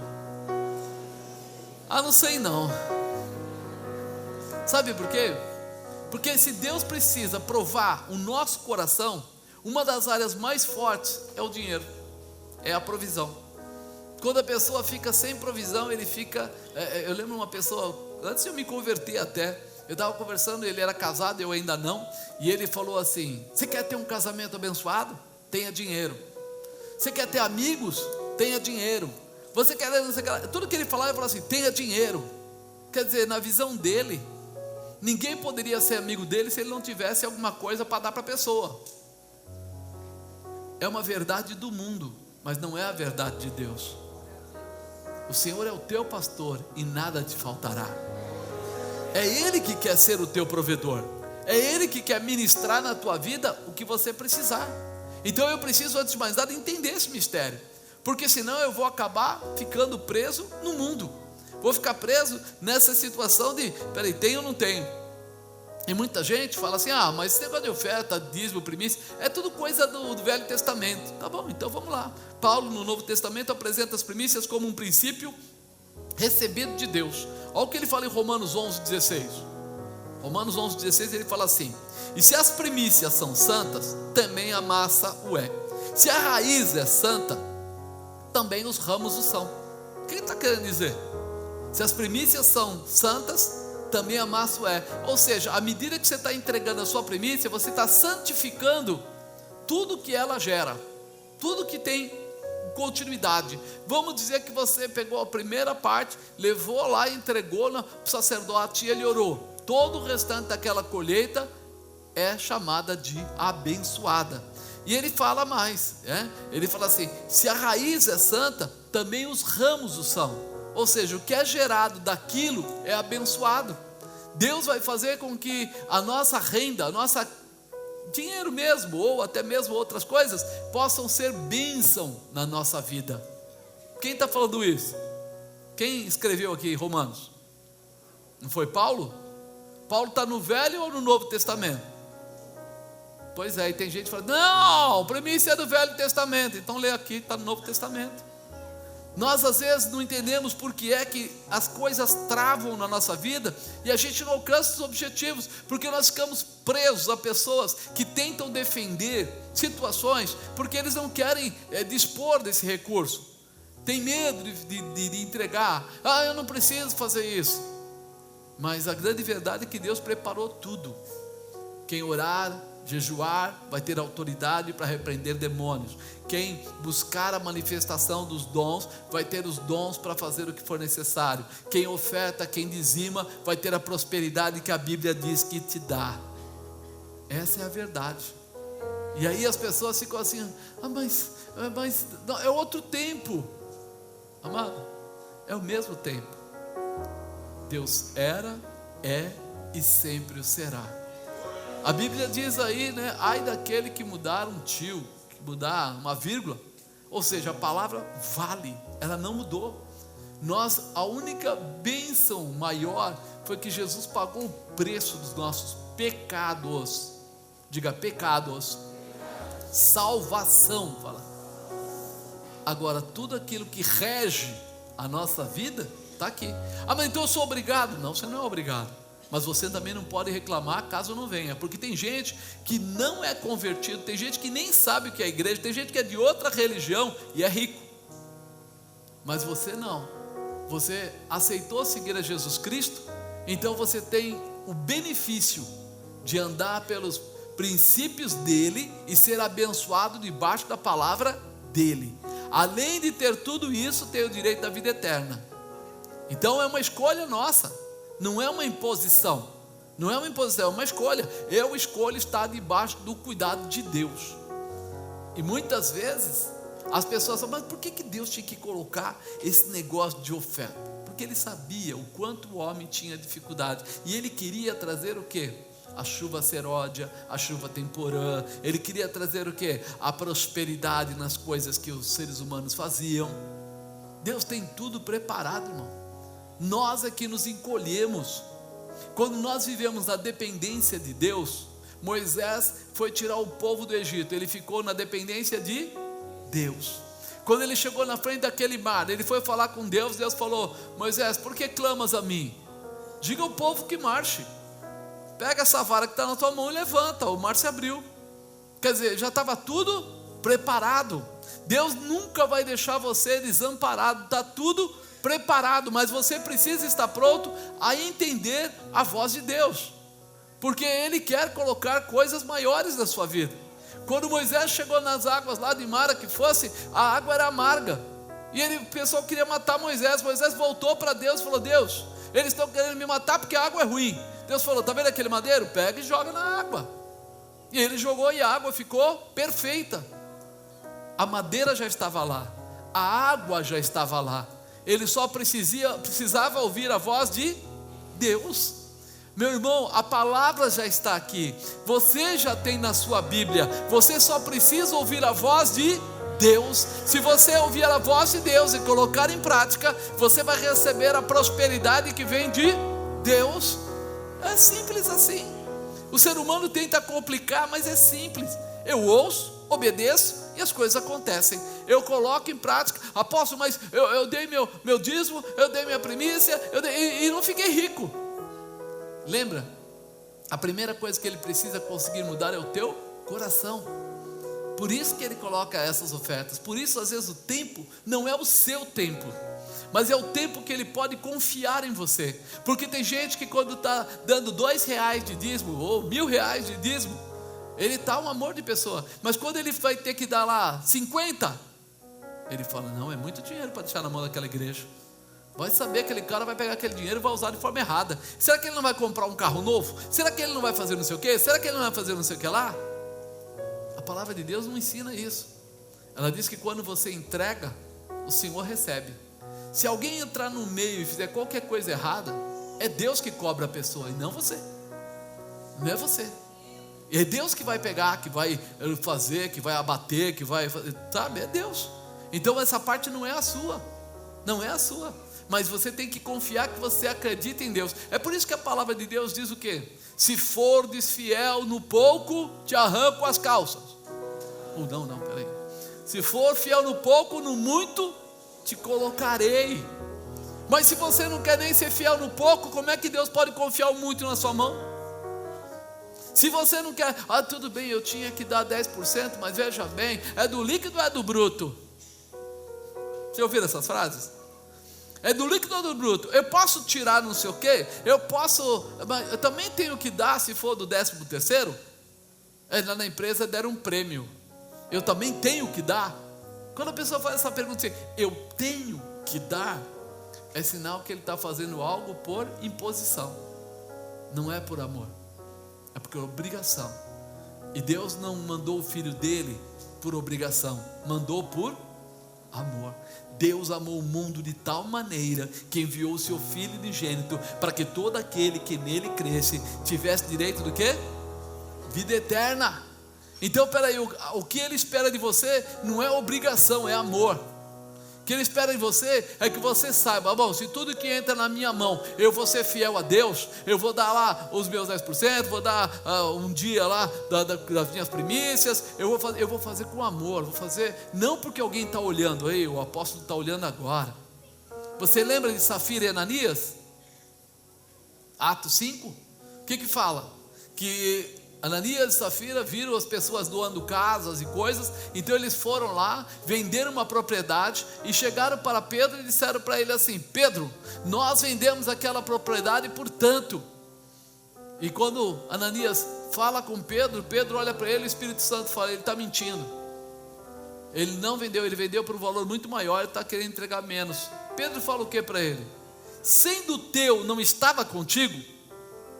Não sei não. Sabe por quê? Porque se Deus precisa provar o nosso coração, uma das áreas mais fortes é o dinheiro, é a provisão. Quando a pessoa fica sem provisão, ele fica... eu lembro uma pessoa, antes de eu me converter até, eu estava conversando, ele era casado, eu ainda não, e ele falou assim: você quer ter um casamento abençoado? Tenha dinheiro. Você quer ter amigos? Tenha dinheiro. Você quer... tudo que ele falava, ele falava assim: tenha dinheiro. Quer dizer, na visão dele, ninguém poderia ser amigo dele se ele não tivesse alguma coisa para dar para a pessoa. É uma verdade do mundo, mas não é a verdade de Deus. O Senhor é o teu pastor e nada te faltará. É Ele que quer ser o teu provedor, é Ele que quer ministrar na tua vida o que você precisar. Então eu preciso, antes de mais nada, entender esse mistério, porque senão eu vou acabar ficando preso no mundo, vou ficar preso nessa situação de, peraí, tenho ou não tenho? E muita gente fala assim: mas esse negócio de oferta, dízimo, primícia, é tudo coisa do Velho Testamento. Tá bom, então vamos lá. Paulo no Novo Testamento apresenta as primícias como um princípio recebido de Deus. Olha o que ele fala em Romanos 11:16. Romanos 11:16, ele fala assim: e se as primícias são santas, também a massa o é. Se a raiz é santa, também os ramos o são. O que ele está querendo dizer? Se as primícias são santas, também a massa o é. Ou seja, à medida que você está entregando a sua primícia, você está santificando tudo que ela gera, tudo que tem continuidade. Vamos dizer que você pegou a primeira parte, levou lá e entregou para o sacerdote e ele orou. Todo o restante daquela colheita é chamada de abençoada. E ele fala mais, ele fala assim: se a raiz é santa, também os ramos o são. Ou seja, o que é gerado daquilo é abençoado. Deus vai fazer com que a nossa renda, a nossa dinheiro mesmo, ou até mesmo outras coisas, possam ser bênção na nossa vida. Quem está falando isso? Quem escreveu aqui Romanos? Não foi Paulo? Paulo está no Velho ou no Novo Testamento? Pois é, e tem gente que fala, não, para mim isso é do Velho Testamento. Então lê aqui, está no Novo Testamento. Nós às vezes não entendemos por que é que as coisas travam na nossa vida e a gente não alcança os objetivos, porque nós ficamos presos a pessoas que tentam defender situações, porque eles não querem dispor desse recurso, tem medo de entregar. Eu não preciso fazer isso. Mas a grande verdade é que Deus preparou tudo. Quem orar, jejuar, vai ter autoridade para repreender demônios. Quem buscar a manifestação dos dons, vai ter os dons para fazer o que for necessário. Quem oferta, quem dizima, vai ter a prosperidade que a Bíblia diz que te dá. Essa é a verdade. E aí as pessoas ficam assim, mas não, é outro tempo. Amado, é o mesmo tempo. Deus era, é e sempre o será. A Bíblia diz aí, né? Ai daquele que mudar um tio, que mudar uma vírgula. Ou seja, a palavra vale, ela não mudou. A única bênção maior foi que Jesus pagou o preço dos nossos pecados. Diga pecados. Salvação, fala. Agora, tudo aquilo que rege a nossa vida, está aqui. Mas então eu sou obrigado. Não, você não é obrigado. Mas você também não pode reclamar caso não venha, porque tem gente que não é convertido, tem gente que nem sabe o que é igreja, tem gente que é de outra religião e é rico. Mas você não. Você aceitou seguir a Jesus Cristo, então você tem o benefício de andar pelos princípios dele e ser abençoado debaixo da palavra dele. Além de ter tudo isso, tem o direito da vida eterna. Então é uma escolha nossa. Não é uma imposição, não é uma imposição, é uma escolha. Eu escolho estar debaixo do cuidado de Deus. E muitas vezes as pessoas falam, mas por que Deus tinha que colocar esse negócio de oferta? Porque Ele sabia o quanto o homem tinha dificuldade, e Ele queria trazer o quê? A chuva seródia, a chuva temporã. Ele queria trazer o quê? A prosperidade nas coisas que os seres humanos faziam. Deus tem tudo preparado, irmão. Nós é que nos encolhemos. Quando nós vivemos na dependência de Deus, Moisés foi tirar o povo do Egito, ele ficou na dependência de Deus. Quando ele chegou na frente daquele mar, ele foi falar com Deus, Deus falou, Moisés, por que clamas a mim? Diga ao povo que marche. Pega essa vara que está na tua mão e levanta. O mar se abriu. Quer dizer, já estava tudo preparado. Deus nunca vai deixar você desamparado, está tudo preparado, mas você precisa estar pronto a entender a voz de Deus, porque Ele quer colocar coisas maiores na sua vida. Quando Moisés chegou nas águas lá de Mara, que fosse, a água era amarga, e o pessoal queria matar Moisés. Moisés voltou para Deus e falou, Deus, eles estão querendo me matar porque a água é ruim. Deus falou, está vendo aquele madeiro? Pega e joga na água. E ele jogou e a água ficou perfeita. A madeira já estava lá, a água já estava lá. Ele só precisava ouvir a voz de Deus. Meu irmão, a palavra já está aqui. Você já tem na sua Bíblia. Você só precisa ouvir a voz de Deus. Se você ouvir a voz de Deus e colocar em prática, você vai receber a prosperidade que vem de Deus. É simples assim. O ser humano tenta complicar, mas é simples. Eu ouço, obedeço e as coisas acontecem. Eu coloco em prática. Apóstolo, mas eu dei meu dízimo, eu dei minha primícia, e não fiquei rico. Lembra? A primeira coisa que ele precisa conseguir mudar é o teu coração. Por isso que ele coloca essas ofertas. Por isso às vezes o tempo não é o seu tempo, mas é o tempo que ele pode confiar em você. Porque tem gente que quando está dando R$2 de dízimo ou R$1.000 de dízimo, ele está um amor de pessoa, mas quando ele vai ter que dar lá 50, ele fala, não, é muito dinheiro para deixar na mão daquela igreja. Vai saber, aquele cara vai pegar aquele dinheiro e vai usar de forma errada. Será que ele não vai comprar um carro novo? Será que ele não vai fazer não sei o quê? Será que ele não vai fazer não sei o que lá? A palavra de Deus não ensina isso. Ela diz que quando você entrega, o Senhor recebe. Se alguém entrar no meio e fizer qualquer coisa errada, é Deus que cobra a pessoa e não você. Não é você. É Deus que vai pegar, que vai fazer, que vai abater, que vai fazer, sabe? É Deus. Então essa parte não é a sua. Não é a sua. Mas você tem que confiar que você acredita em Deus. É por isso que a palavra de Deus diz o quê? Se for desfiel no pouco, te arranco as calças. Não, peraí. Se for fiel no pouco, no muito te colocarei. Mas se você não quer nem ser fiel no pouco, como é que Deus pode confiar o muito na sua mão? Se você não quer, tudo bem, eu tinha que dar 10%, mas veja bem, é do líquido ou é do bruto? Você ouviu essas frases? É do líquido ou do bruto? Eu posso tirar não sei o quê? Eu também tenho que dar, se for do 13º? Lá na empresa deram um prêmio. Eu também tenho que dar? Quando a pessoa faz essa pergunta assim, eu tenho que dar, é sinal que ele está fazendo algo por imposição. Não é por amor. É porque é obrigação. E Deus não mandou o filho dele por obrigação, mandou por amor. Deus amou o mundo de tal maneira que enviou o seu filho unigênito para que todo aquele que nele cresce tivesse direito do quê? Vida eterna. Então peraí, o que ele espera de você não é obrigação, é amor. O que ele espera de você é que você saiba, bom, se tudo que entra na minha mão, eu vou ser fiel a Deus, eu vou dar lá os meus 10%, vou dar um dia lá das minhas primícias, eu vou fazer com amor, vou fazer, não porque alguém está olhando, o apóstolo está olhando agora. Você lembra de Safira e Ananias? Atos 5, o que fala? Que Ananias e Safira viram as pessoas doando casas e coisas, então eles foram lá, venderam uma propriedade e chegaram para Pedro e disseram para ele assim, Pedro, nós vendemos aquela propriedade por tanto. E quando Ananias fala com Pedro, Pedro olha para ele, o Espírito Santo fala, ele está mentindo. Ele não vendeu, ele vendeu por um valor muito maior, ele está querendo entregar menos. Pedro fala o que para ele? Sendo teu não estava contigo?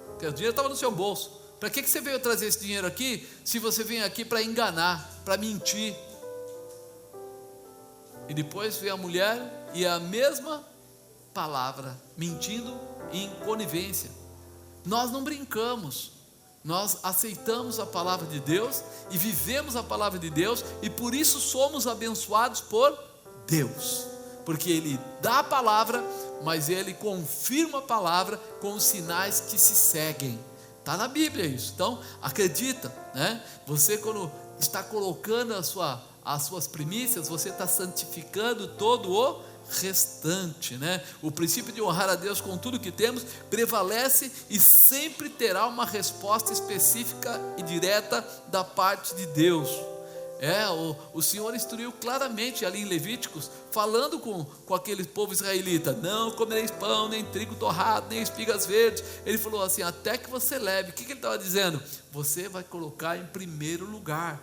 Porque o dinheiro estava no seu bolso. Para que você veio trazer esse dinheiro aqui, se você vem aqui para enganar, para mentir? E depois veio a mulher e a mesma palavra, mentindo em conivência. Nós não brincamos, nós aceitamos a palavra de Deus e vivemos a palavra de Deus, e por isso somos abençoados por Deus, porque Ele dá a palavra, mas Ele confirma a palavra com os sinais que se seguem. Está na Bíblia isso, então acredita, né? Você quando está colocando as suas primícias, você está santificando todo o restante, né? O princípio de honrar a Deus com tudo que temos prevalece e sempre terá uma resposta específica e direta da parte de Deus. O Senhor instruiu claramente ali em Levíticos, falando com aquele povo israelita, não comereis pão, nem trigo torrado, nem espigas verdes. Ele falou assim, até que você leve. O que ele estava dizendo? Você vai colocar em primeiro lugar.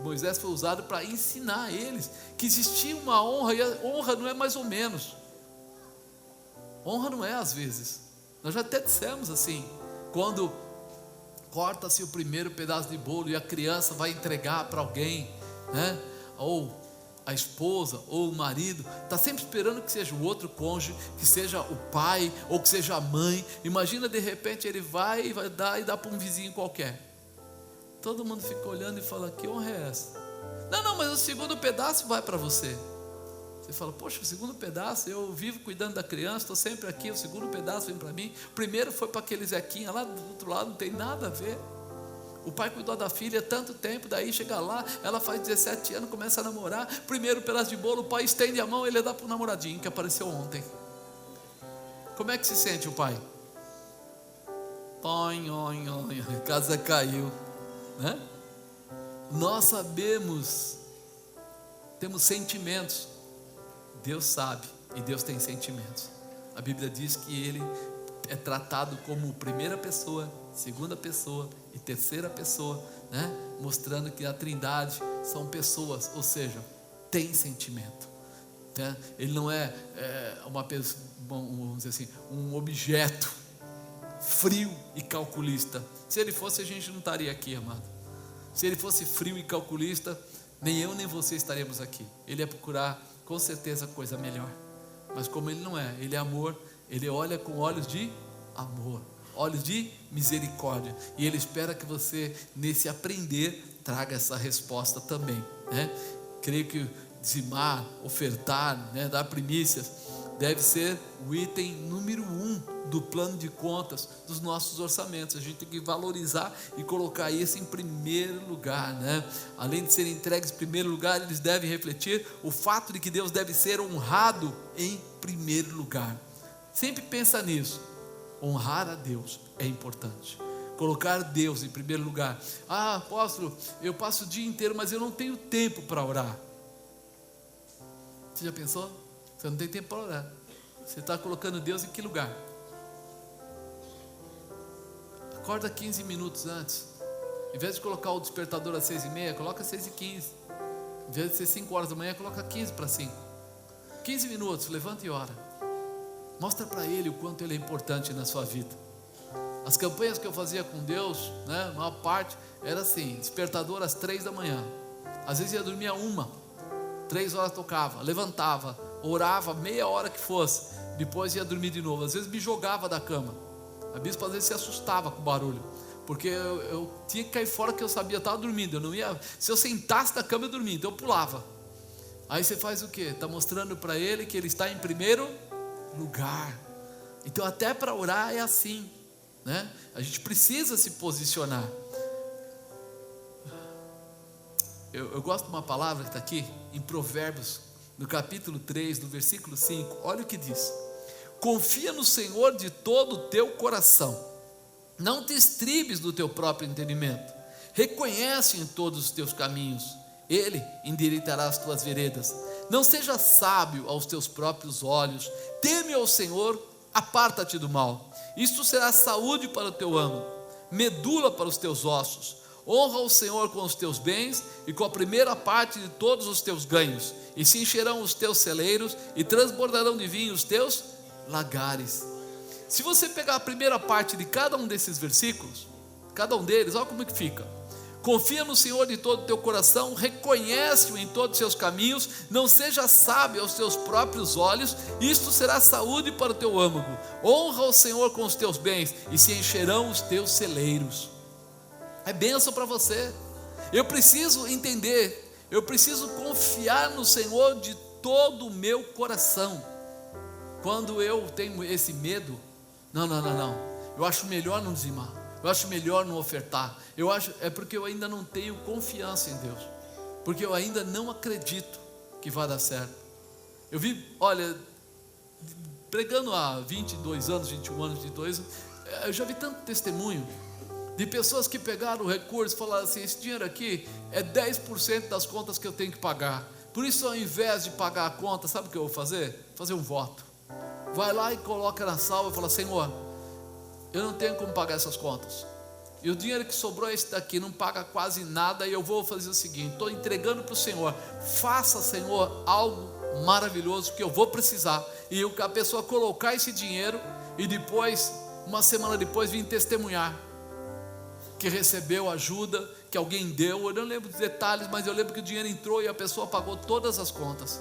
Moisés foi usado para ensinar a eles que existia uma honra, e a honra não é mais ou menos. Honra não é às vezes. Nós já até dissemos assim, quando corta-se o primeiro pedaço de bolo e a criança vai entregar para alguém, né? Ou a esposa, ou o marido, está sempre esperando que seja o outro cônjuge, que seja o pai, ou que seja a mãe. Imagina de repente ele vai dar e dá para um vizinho qualquer. Todo mundo fica olhando e fala, que honra é essa? Não, mas o segundo pedaço vai para você. Você fala, poxa, o segundo pedaço, eu vivo cuidando da criança, estou sempre aqui, o segundo pedaço vem para mim. O primeiro foi para aquele Zequinha lá do outro lado, não tem nada a ver. O pai cuidou da filha tanto tempo, daí chega lá, ela faz 17 anos, começa a namorar, primeiro pedaço de bolo, o pai estende a mão, ele dá para o namoradinho que apareceu ontem. Como é que se sente o pai? A casa caiu, né? Nós sabemos, temos sentimentos. Deus sabe e Deus tem sentimentos. A Bíblia diz que Ele é tratado como primeira pessoa, segunda pessoa e terceira pessoa, né? Mostrando que a Trindade são pessoas, ou seja, tem sentimento, né? Ele não é uma pessoa, vamos dizer assim, um objeto frio e calculista. Se Ele fosse, a gente não estaria aqui, amado. Se Ele fosse frio e calculista, nem eu nem você estaríamos aqui. Ele ia procurar com certeza coisa melhor. Mas como Ele não é, Ele é amor, Ele olha com olhos de amor, olhos de misericórdia, e Ele espera que você, nesse aprender, traga essa resposta também, né? Creio que dizimar, ofertar, né, dar primícias, deve ser o item número 1 do plano de contas dos nossos orçamentos. A gente tem que valorizar e colocar isso em primeiro lugar, né? Além de serem entregues em primeiro lugar, eles devem refletir o fato de que Deus deve ser honrado em primeiro lugar. Sempre pensa nisso. Honrar a Deus é importante. Colocar Deus em primeiro lugar. Ah, apóstolo, eu passo o dia inteiro, mas eu não tenho tempo para orar. Você já pensou? Você não tem tempo para orar. Você está colocando Deus em que lugar? Acorda 15 minutos antes. Em vez de colocar o despertador às 6h30, coloca às 6h15. Em vez de ser 5 horas da manhã, coloca 15 para 5. 15 minutos, levanta e ora. Mostra para Ele o quanto Ele é importante na sua vida. As campanhas que eu fazia com Deus, né, a maior parte era assim: despertador às 3 da manhã. Às vezes ia dormir a 1. 3 horas tocava, levantava, orava meia hora que fosse, depois ia dormir de novo. Às vezes me jogava da cama. A bispa às vezes se assustava com o barulho, porque eu tinha que cair fora, que eu sabia, eu estava dormindo. Eu não ia, se eu sentasse da cama eu dormia, então eu pulava. Aí você faz o quê? Está mostrando para Ele que Ele está em primeiro lugar. Então até para orar é assim, né? A gente precisa se posicionar. Eu gosto de uma palavra que está aqui em Provérbios, no capítulo 3, no versículo 5. Olha o que diz: confia no Senhor de todo o teu coração, não te estribes do teu próprio entendimento, reconhece em todos os teus caminhos, Ele endireitará as tuas veredas. Não seja sábio aos teus próprios olhos, teme ao Senhor, aparta-te do mal. Isto será saúde para o teu âmago, medula para os teus ossos. Honra o Senhor com os teus bens e com a primeira parte de todos os teus ganhos, e se encherão os teus celeiros e transbordarão de vinho os teus lagares. Se você pegar a primeira parte de cada um desses versículos, cada um deles, olha como é que fica: confia no Senhor de todo o teu coração, reconhece-o em todos os seus caminhos, não seja sábio aos teus próprios olhos, isto será saúde para o teu âmago. Honra o Senhor com os teus bens e se encherão os teus celeiros. É bênção para você. Eu preciso entender, eu preciso confiar no Senhor de todo o meu coração. Quando eu tenho esse medo, não, eu acho melhor não dizimar, eu acho melhor não ofertar, é porque eu ainda não tenho confiança em Deus, porque eu ainda não acredito que vai dar certo. Eu vi, olha, pregando há 22 anos, 21 anos de dois, eu já vi tanto testemunho de pessoas que pegaram o recurso e falaram assim: esse dinheiro aqui é 10% das contas que eu tenho que pagar, por isso ao invés de pagar a conta, sabe o que eu vou fazer? Fazer um voto. Vai lá e coloca na salva e fala: Senhor, eu não tenho como pagar essas contas, e o dinheiro que sobrou é esse daqui, não paga quase nada, e eu vou fazer o seguinte, estou entregando para o Senhor, faça, Senhor, algo maravilhoso que eu vou precisar. E a pessoa colocar esse dinheiro e depois, uma semana depois, vir testemunhar que recebeu ajuda, que alguém deu. Eu não lembro dos detalhes, mas eu lembro que o dinheiro entrou e a pessoa pagou todas as contas.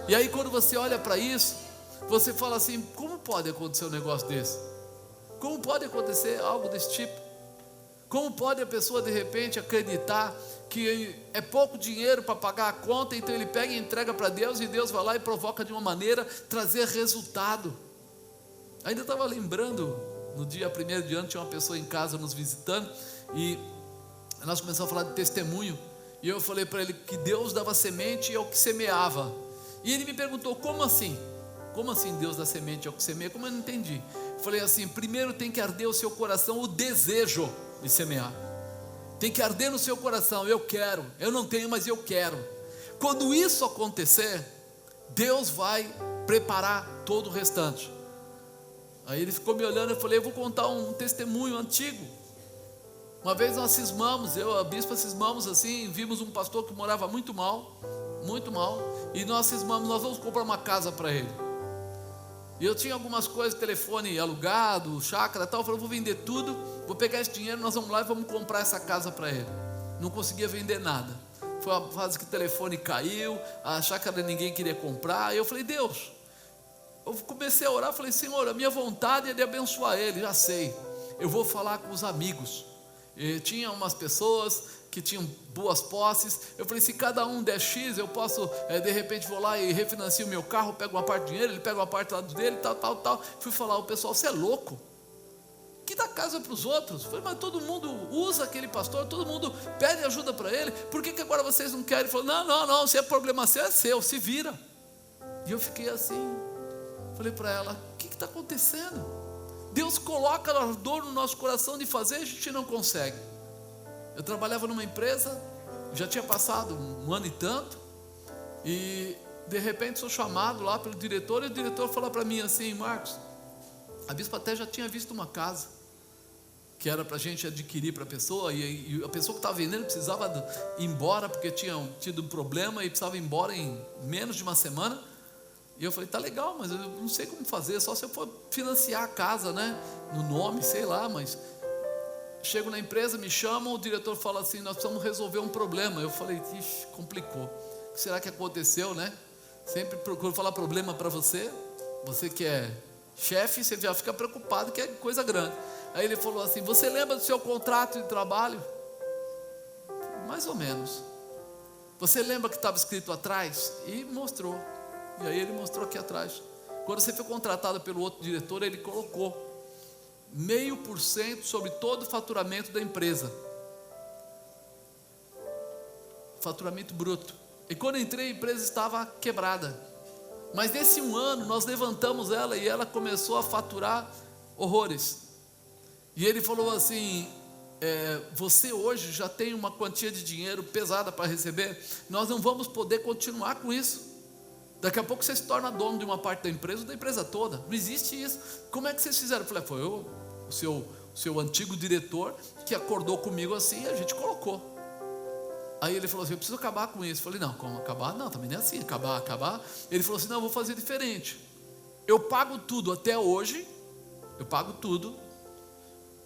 E aí quando você olha para isso, você fala assim: como pode acontecer um negócio desse? Como pode acontecer algo desse tipo? Como pode a pessoa de repente acreditar que é pouco dinheiro para pagar a conta, então ele pega e entrega para Deus, e Deus vai lá e provoca de uma maneira trazer resultado? Ainda estava lembrando, no dia 1º de ano, tinha uma pessoa em casa nos visitando, e nós começamos a falar de testemunho, e eu falei para ele que Deus dava semente ao que semeava. E ele me perguntou: como assim? Como assim Deus dá semente ao que semeia? Como eu não entendi? Eu falei assim: primeiro tem que arder o seu coração o desejo de semear. Tem que arder no seu coração: eu quero, eu não tenho, mas eu quero. Quando isso acontecer, Deus vai preparar todo o restante. Aí ele ficou me olhando, eu falei: eu vou contar um testemunho antigo. Uma vez nós cismamos, eu e a bispa cismamos assim, vimos um pastor que morava muito mal, e nós cismamos: nós vamos comprar uma casa para ele. E eu tinha algumas coisas, telefone alugado, chácara e tal. Eu falei: eu vou vender tudo, vou pegar esse dinheiro, nós vamos lá e vamos comprar essa casa para ele. Não conseguia vender nada. foi a fase que o telefone caiu, a chácara ninguém queria comprar. E eu falei, Deus, eu comecei a orar, falei, Senhor, a minha vontade é de abençoar ele, já sei, eu vou falar com os amigos. E tinha umas pessoas que tinham boas posses, eu falei, se cada um der X, eu posso, de repente vou lá e refinancio o meu carro, pego uma parte do dinheiro, ele pega uma parte do lado dele, tal. Fui falar, o pessoal, você é louco? Que dá casa para os outros? Falei, mas todo mundo usa aquele pastor, todo mundo pede ajuda para ele, por que agora vocês não querem? Ele falou, não, se é problema seu, é seu, se vira. E eu fiquei assim, falei para ela, o que está acontecendo? Deus coloca ardor no nosso coração de fazer, a gente não consegue. Eu trabalhava numa empresa, já tinha passado um ano e tanto, e de repente sou chamado lá pelo diretor, e o diretor falou para mim assim, Marcos, a bispa até já tinha visto uma casa, que era para a gente adquirir para a pessoa, e a pessoa que estava vendendo precisava ir embora, porque tinha tido um problema, e precisava ir embora em menos de uma semana. E eu falei, tá legal, mas eu não sei como fazer, só se eu for financiar a casa, né, no nome, sei lá, mas... Chego na empresa, me chamam, o diretor fala assim, nós precisamos resolver um problema. Eu falei, ixi, complicou, o que será que aconteceu, né? Sempre procuro falar problema para você, você que é chefe, você já fica preocupado que é coisa grande. Aí ele falou assim, você lembra do seu contrato de trabalho? Mais ou menos. Você lembra que estava escrito atrás? E mostrou. E aí ele mostrou aqui atrás. Quando você foi contratado pelo outro diretor, ele colocou 0,5% sobre todo o faturamento da empresa. Faturamento bruto. E quando eu entrei, a empresa estava quebrada. Mas nesse um ano, nós levantamos ela e ela começou a faturar horrores. E ele falou assim, você hoje já tem uma quantia de dinheiro pesada para receber, nós não vamos poder continuar com isso. Daqui a pouco você se torna dono de uma parte da empresa ou da empresa toda. Não existe isso. Como é que vocês fizeram? Eu falei, foi o seu antigo diretor que acordou comigo assim e a gente colocou. Aí ele falou assim, eu preciso acabar com isso. Eu falei, não, como acabar? Não, também não é assim, acabar. Ele falou assim, não, eu vou fazer diferente. Eu pago tudo até hoje, eu pago tudo,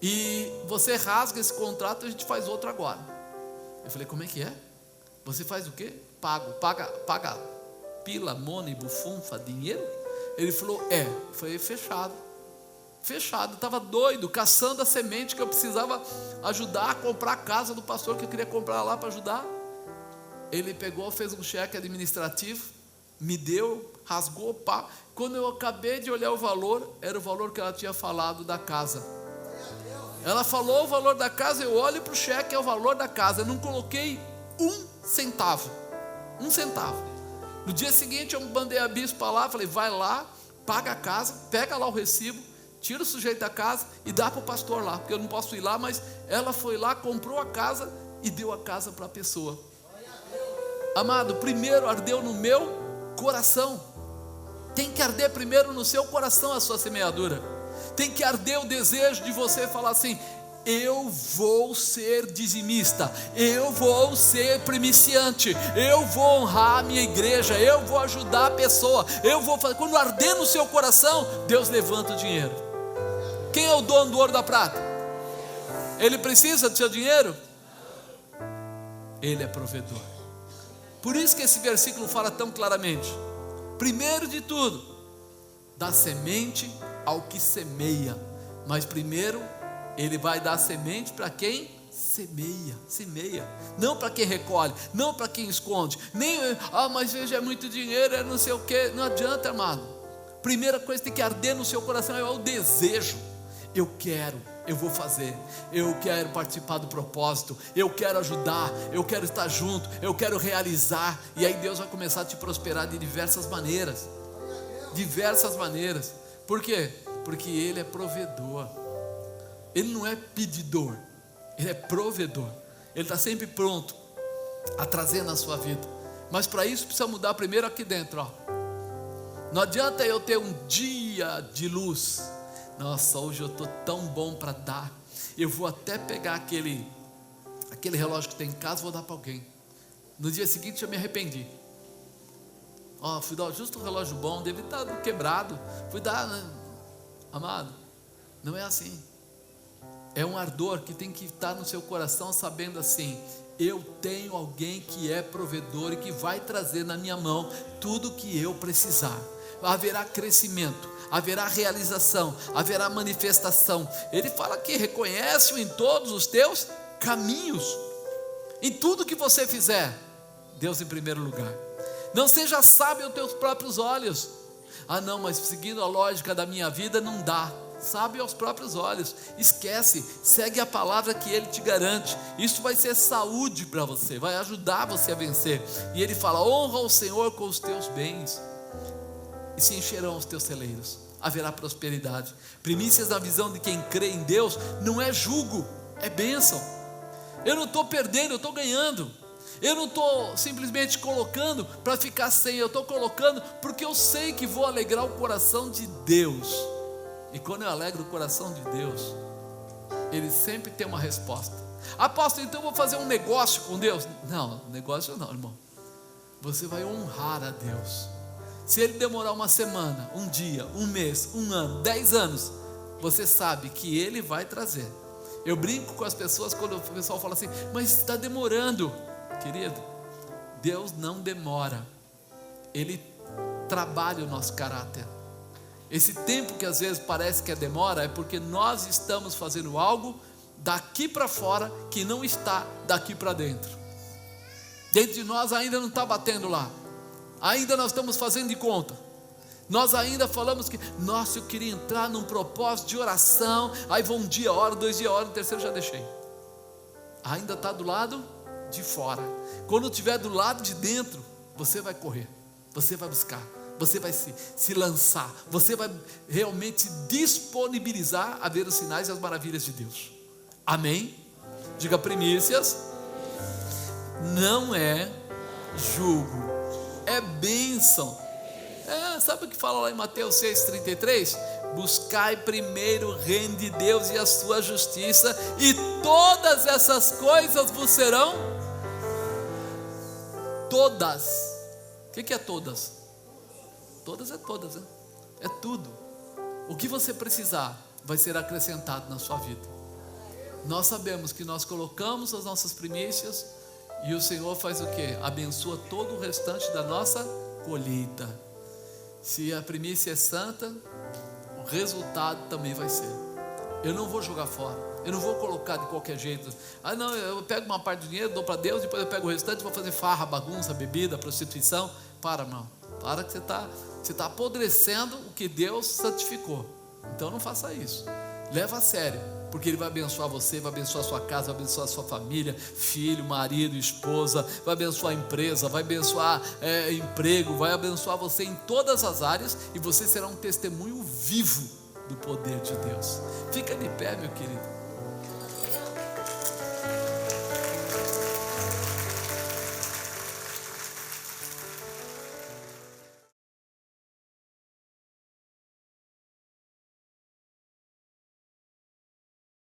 e você rasga esse contrato e a gente faz outro agora. Eu falei, como é que é? Você faz o quê? Paga pila, mone, bufunfa, dinheiro? Ele falou, foi fechado, estava doido, caçando a semente que eu precisava ajudar a comprar a casa do pastor, que eu queria comprar lá para ajudar. Ele pegou, fez um cheque administrativo, me deu, rasgou, pá. Quando eu acabei de olhar o valor, era o valor que ela tinha falado da casa. Ela falou o valor da casa, eu olho para o cheque, é o valor da casa. Eu não coloquei um centavo. No dia seguinte eu mandei a bispa lá, falei, vai lá, paga a casa, pega lá o recibo, tira o sujeito da casa e dá para o pastor lá, porque eu não posso ir lá, mas ela foi lá, comprou a casa e deu a casa para a pessoa. Amado, primeiro ardeu no meu coração. Tem que arder primeiro no seu coração a sua semeadura. Tem que arder o desejo de você falar assim, eu vou ser dizimista, eu vou ser primiciante, eu vou honrar a minha igreja, eu vou ajudar a pessoa, eu vou fazer. Quando arder no seu coração, Deus levanta o dinheiro. Quem é o dono do ouro e da prata? Ele precisa do seu dinheiro? Ele é provedor. Por isso que esse versículo fala tão claramente. Primeiro de tudo, dá semente ao que semeia. Mas primeiro, ele vai dar semente para quem semeia. Não para quem recolhe, não para quem esconde. Nem, mas veja, é muito dinheiro, é não sei o que. Não adianta, amado. Primeira coisa que tem que arder no seu coração é o desejo. Eu vou fazer, eu quero participar do propósito, eu quero ajudar, eu quero estar junto, eu quero realizar. E aí Deus vai começar a te prosperar de diversas maneiras. Por quê? Porque Ele é provedor. Ele não é pedidor, Ele é provedor. Ele está sempre pronto a trazer na sua vida. Mas para isso precisa mudar primeiro aqui dentro, ó. Não adianta eu ter um dia de luz. Nossa, hoje eu estou tão bom para dar. Eu vou até pegar aquele relógio que tem em casa, vou dar para alguém. No dia seguinte eu me arrependi. Fui dar justo um relógio bom, deve estar quebrado. Fui dar, né? Amado, não é assim. É um ardor que tem que estar no seu coração, sabendo assim, eu tenho alguém que é provedor e que vai trazer na minha mão tudo que eu precisar. Haverá crescimento, haverá realização, haverá manifestação. Ele fala que reconhece-o em todos os teus caminhos, em tudo que você fizer, Deus em primeiro lugar. Não seja sábio aos teus próprios olhos. Ah não, mas seguindo a lógica da minha vida não dá. Sábio aos próprios olhos, esquece, segue a palavra que Ele te garante. Isso vai ser saúde para você, vai ajudar você a vencer. E Ele fala: honra o Senhor com os teus bens, e se encherão os teus celeiros, haverá prosperidade. Primícias na visão de quem crê em Deus não é jugo, é bênção. Eu não estou perdendo, eu estou ganhando. Eu não estou simplesmente colocando para ficar sem, eu estou colocando porque eu sei que vou alegrar o coração de Deus. E quando eu alegro o coração de Deus, Ele sempre tem uma resposta. Apóstolo, então eu vou fazer um negócio com Deus? Não, negócio não, irmão. Você vai honrar a Deus. Se Ele demorar uma semana, um dia, um mês, um ano, 10 anos, você sabe que Ele vai trazer. Eu brinco com as pessoas quando o pessoal fala assim: mas está demorando. Querido, Deus não demora. Ele trabalha o nosso caráter. Esse tempo que às vezes parece que é demora, é porque nós estamos fazendo algo daqui para fora que não está daqui para dentro. Dentro de nós ainda não está batendo lá. Ainda nós estamos fazendo de conta. Nós ainda falamos que, nossa, eu queria entrar num propósito de oração. Aí vou um dia, oro, 2 dias, oro, no terceiro já deixei. Ainda está do lado de fora. Quando estiver do lado de dentro, você vai correr, você vai buscar, você vai se lançar, você vai realmente se disponibilizar a ver os sinais e as maravilhas de Deus. Amém? Diga: primícias não é jugo, é bênção. Sabe o que fala lá em Mateus 6,33? Buscai primeiro o reino de Deus e a sua justiça, e todas essas coisas vos serão. Todas. O que é todas? Todas é todas, né? É tudo. O que você precisar vai ser acrescentado na sua vida. Nós sabemos que nós colocamos as nossas primícias e o Senhor faz o quê? Abençoa todo o restante da nossa colheita. Se a primícia é santa, o resultado também vai ser. Eu não vou jogar fora, eu não vou colocar de qualquer jeito. Ah não, eu pego uma parte do dinheiro, dou para Deus, depois eu pego o restante, vou fazer farra, bagunça, bebida, prostituição. Para, irmão, para, que você está apodrecendo o que Deus santificou. Então não faça isso, leva a sério, porque Ele vai abençoar você, vai abençoar a sua casa, vai abençoar a sua família, filho, marido, esposa, vai abençoar a empresa, vai abençoar emprego, vai abençoar você em todas as áreas, e você será um testemunho vivo do poder de Deus. Fica de pé, meu querido.